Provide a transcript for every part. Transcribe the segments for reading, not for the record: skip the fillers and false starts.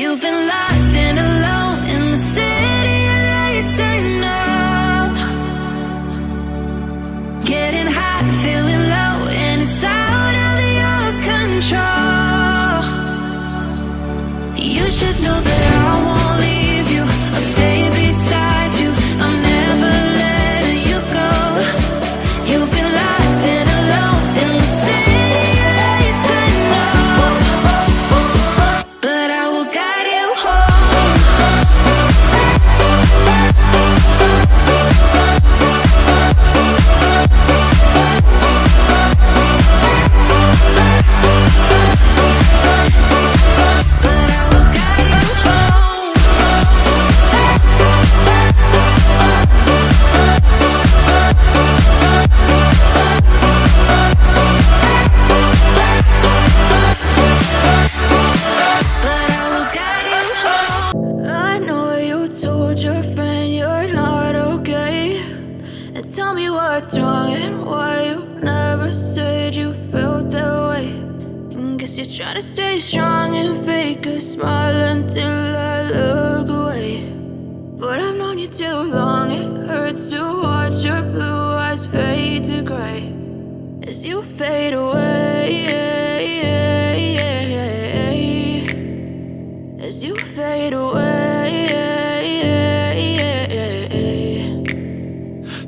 You've been lost and alone in the city of lights I know. Getting high, feeling low, and it's out of your control. You should know that I won't leave you. I'll stay beside you. I'm never letting you go. You've been lost and alone in the city of lights I know. But I will guide you home. But I will guide you home. But I will guide you home. I know you told your friend you're not okay. And tell me what's wrong and why you never said you felt that way. And guess you're trying to stay strong and fake a smile until I look away. But I've known you too long, it hurts to watch your blue eyes fade to gray as you fade away, as you fade away.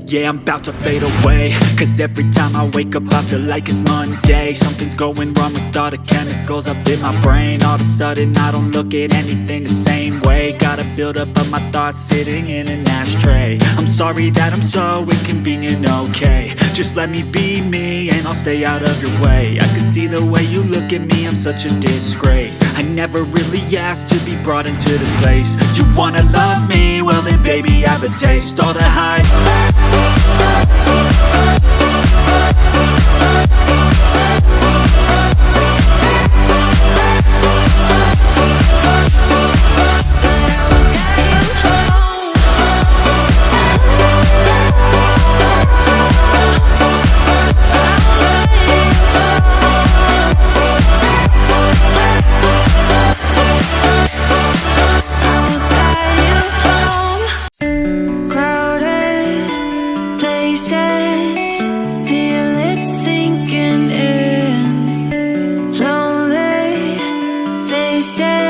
Yeah, I'm about to fade away, cause every time I wake up I feel like it's Monday. Something's going wrong with all the chemicals up in my brain. All of a sudden I don't look at anything the same way. Gotta build up of my thoughts sitting in an ashtray. I'm sorry that I'm so inconvenient, okay. Just let me be me and I'll stay out of your way. I can see the way you look at me, I'm such a disgrace. I never really asked to be brought into this place. You wanna love me? Well then baby have a taste. All the hype, feel it sinking in. Lonely faces.